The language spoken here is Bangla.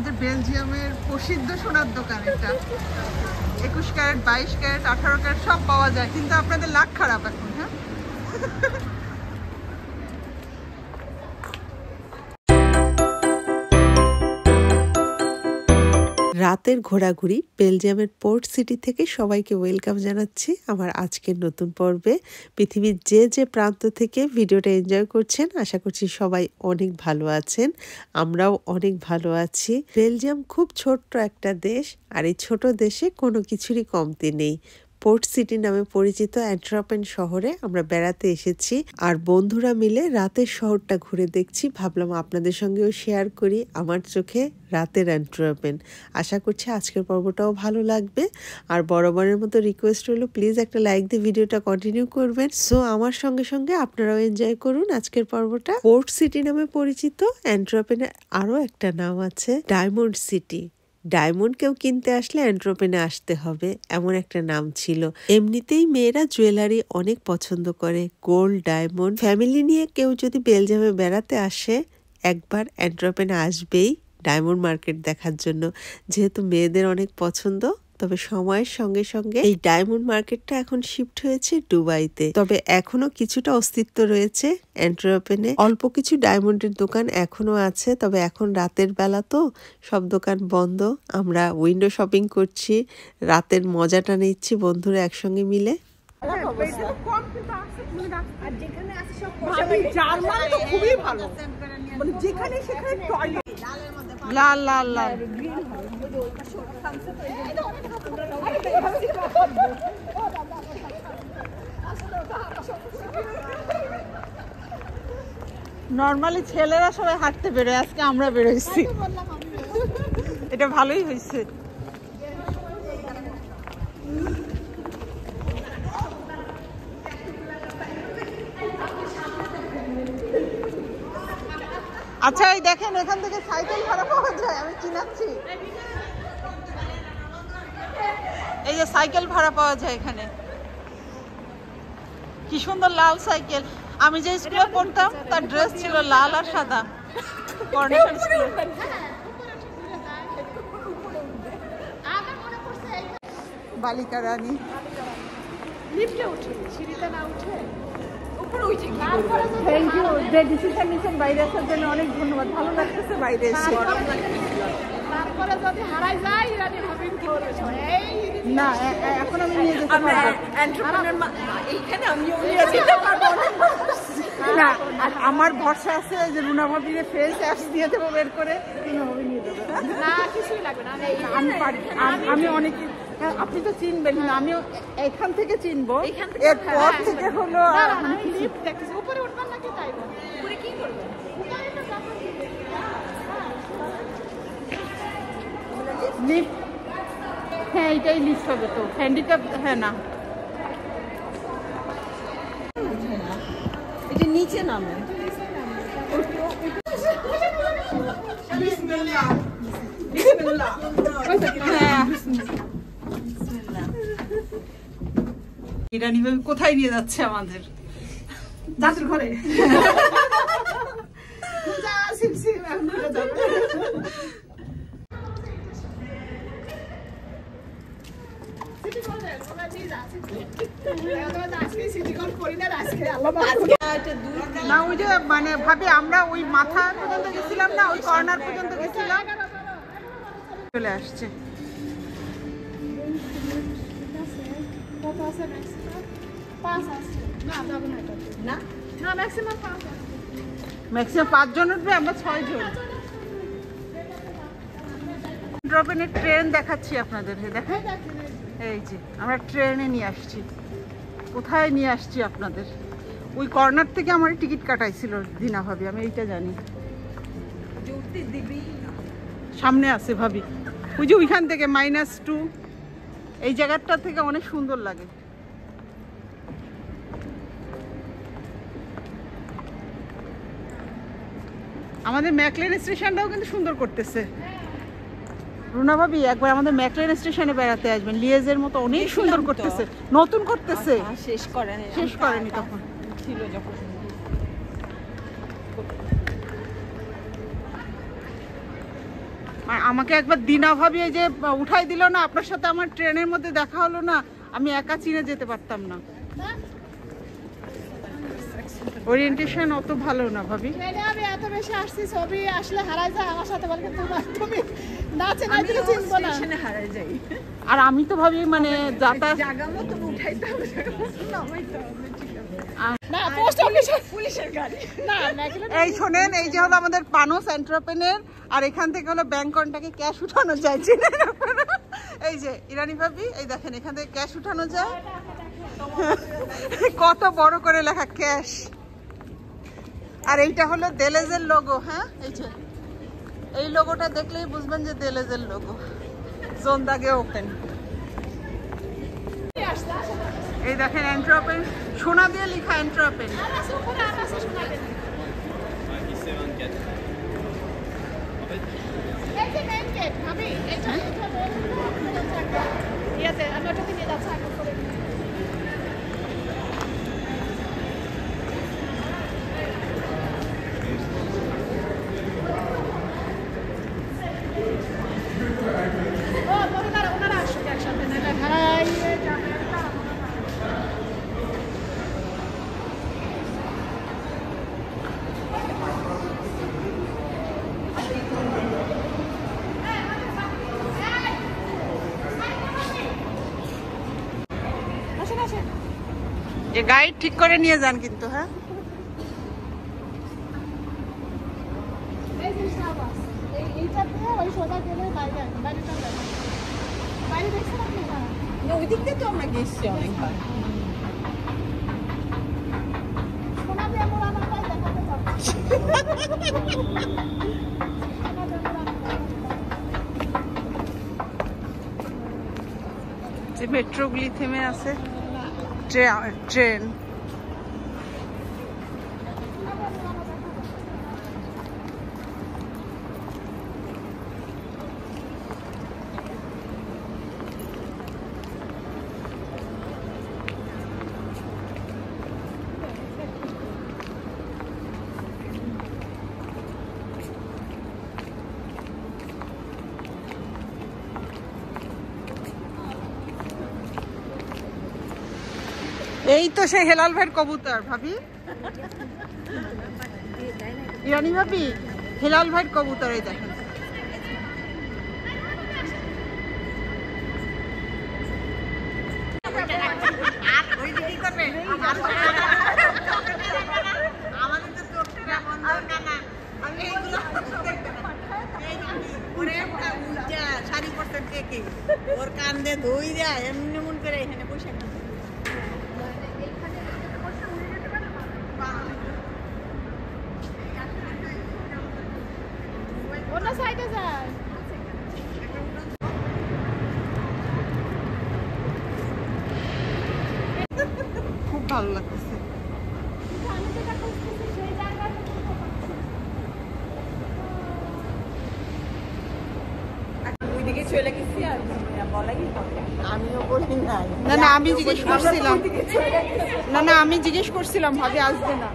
আমাদের বেলজিয়ামের প্রসিদ্ধ সোনার দোকান এটা। 21 ক্যারেট, 22 ক্যারেট, 18 ক্যারেট সব পাওয়া যায়, কিন্তু আপনাদের লাখ খারাপ এখন। হ্যাঁ, রাতের ঘোরাঘুরি বেলজিয়ামের পোর্ট সিটি থেকে সবাইকে ওয়েলকাম জানাচ্ছি আমার আজকের নতুন পর্বে। পৃথিবীর যে প্রান্ত থেকে ভিডিওটা এনজয় করছেন, আশা করছি সবাই অনেক ভালো আছেন। আমরাও অনেক ভালো আছি। বেলজিয়াম খুব ছোট্ট একটা দেশ, আর এই ছোট দেশে কোনো কিছুরই কমতি নেই। পোর্ট সিটি নামে পরিচিত অ্যান্টওয়ার্পেন শহরে আমরা বেড়াতে এসেছি, আর বন্ধুরা মিলে রাতের শহরটা ঘুরে দেখছি। ভাবলাম আপনাদের সঙ্গেও শেয়ার করি আমার চোখে রাতের অ্যান্টওয়ার্পেন। আশা করছি আজকের পর্বটাও ভালো লাগবে। আর বরাবরের মতো রিকোয়েস্ট হলো, প্লিজ একটা লাইক দিয়ে ভিডিওটা কন্টিনিউ করবেন। সো আমার সঙ্গে সঙ্গে আপনারাও এনজয় করুন আজকের পর্বটা। পোর্ট সিটি নামে পরিচিত অ্যান্টওয়ার্পেনের আরও একটা নাম আছে, ডায়মন্ড সিটি। ডায়মন্ড কেউ কিনতে আসলে অ্যান্টওয়ার্পেনে আসতে হবে, এমন একটা নাম ছিল। এমনিতেই মেয়েরা জুয়েলারি অনেক পছন্দ করে, গোল্ড, ডায়মন্ড। ফ্যামিলি নিয়ে কেউ যদি বেলজিয়ামে বেড়াতে আসে, একবার অ্যান্টওয়ার্পেনে আসবেই ডায়মন্ড মার্কেট দেখার জন্য, যেহেতু মেয়েদের অনেক পছন্দ। তবে সময়ের সঙ্গে সঙ্গে এই ডায়মন্ড মার্কেটটা এখন শিফট হয়েছে দুবাইতে। তবে এখনো কিছুটা অস্তিত্ব রয়েছে অ্যান্টওয়ার্পেনে। অল্প কিছু ডায়মন্ডের দোকান এখনো আছে, তবে এখন রাতের বেলা তো সব দোকান বন্ধ। আমরা উইন্ডো শপিং করছি, রাতের মজাটা নিচ্ছি বন্ধুরা একসঙ্গে মিলে। খুবই ভালো, মানে যেখানে সেখানে টয়লেট লাল লাল লাল। নর্মালি ছেলেরা সবাই হাঁটতে বেরোয়, আজকে আমরা বেরোইছি, এটা ভালোই হয়েছে। আচ্ছা, এই দেখেন এখান থেকে সাইকেল ভাড়া পাওয়া যায়, আমি চিনাচ্ছি। এই যে সাইকেল ভাড়া পাওয়া যায় এখানে, কি সুন্দর লাল সাইকেল। আমি যে স্কুলে পড়তাম তার ড্রেস ছিল লাল আর সাদা। বালিকা রানী লিফটে উঠে, সিঁড়িতে না উঠে উপরে উঠে। থ্যাংক ইউ, যে ডিসিশন নিয়েছেন বাইরে আসার জন্য অনেক ধন্যবাদ। ভালো লাগতেছে বাইরে এসে। তারপরে যদি হারাই যাই না, এখন আমি নিয়ে যেতে পারবো এইখানে, আমিও নিয়ে যেতে পারবো না। আর আমার ভরসা আছে যে রুনা ভাবির ফেস অ্যাপস দিয়ে দেবো বের করে, রুনা ভাবি নিয়ে দেবো। না, কিছুই লাগবে না, আমি পারি। আমি অনেক, আপনি তো চিনবেন, আমিও এখান থেকে চিনবো। এরপর থেকে হলো উপরে উঠবেন নাকি, তাই উপরে কি করবেন? লিফট, হ্যাঁ এটাই লিফট হবে তো, হ্যান্ডিক্যাপ। হ্যাঁ না, এটা নিচে নামে। ইরানি ভাবি কোথায় নিয়ে যাচ্ছে আমাদের? দাদুর ঘরে। না, ওই যে মানে ভাবি আমরা ওই মাথা পর্যন্ত গেছিলাম না, ওই কর্নার পর্যন্ত গেছিলাম, চলে আসছে। ম্যাক্সিমাম 5 জন উঠবে, আমরা 6 জন। ড্রপেনের ট্রেন দেখাচ্ছি আপনাদের, দেখেন এই যে আমরা ট্রেনে নিয়ে আসছি। কোথায় নিয়ে আসছি আপনাদের? ওই কর্নার থেকে আমার টিকিট কাটাইছিল দিনা ভাবি, আমি এইটা জানি। সামনে আছে ভাবি, ওই যে ওইখান থেকে -2, এই জায়গাটা থেকে অনেক সুন্দর লাগে। আমাদের ম্যাকলেন স্টেশনটাও কিন্তু সুন্দর করতেছে রুনা ভাবি। একবার আমাদের ম্যাকলেন স্টেশনে বেড়াতে আসবেন, লিয়েজের মতো অনেক সুন্দর করতেছে, নতুন করতেছে। শেষ করেনি তখন ছিল যখন। আমাকে একবার দিনা ভাবি এই যে উঠাই দিল না, আপনার সাথে আমার ট্রেনের মধ্যে দেখা হলো না, আমি একা চিনে যেতে পারতাম না। ওরিয়েন্টেশন অত ভালো না ভাবি। আমি এত বেশি আসছি, ছবি আসলে হারাই যায় আমার সাথে, বলে তুমি নাচে না দিলে চিনবো না, হারাই যাই। আর আমি তো ভাবি মানে যাতায়াত জায়গা মতো উঠাইতে হবে, না পোস্ট অফিসে পুলিশের গাড়ি না। এই শোনেন, এই যে হলো আমাদের পানোস এন্টারপ্রেনার, আর এখান থেকে হলো ব্যাংক কন্টাকে ক্যাশ উঠানো যায়, চিনেন আপনারা? এই যে ইরানি ভাবি, এই দেখেন এখান থেকে ক্যাশ উঠানো যায়, কত বড় করে লেখা ক্যাশ। আর এইটা হলো দেলেজের লোগো। হ্যাঁ, এই যে এই লোগোটা দেখলেই বুঝবেন যে দেলেজের লোগো, জোনদাগে ওপেন। এই দেখেন এন্ট্রোপেন, সোনা দিয়ে লেখা এন্ট্রোপেন। যে গাইড ঠিক করে নিয়ে যান কিন্তু। হ্যাঁ, ওই দিক দিয়ে তো আমরা গেছি অনেকবার। যে মেট্রোগুলি থেমে আছে, ট্রেন। এই তো সেই হেলাল ভাইয়ের কবুতর ভাবি, ইরানি ভাবি, হেলাল ভাইয়ের কবুতর। এই দেখেন শাড়ি পরতেন কে ওর কান্দে ধুই দেয় এমনি মন করে এখানে বসে খুব ভালো লাগতেছে। আমিও বলি নাই, না না আমি জিজ্ঞেস করছিলাম, না না আমি জিজ্ঞেস করছিলাম ভাবি আসবে না।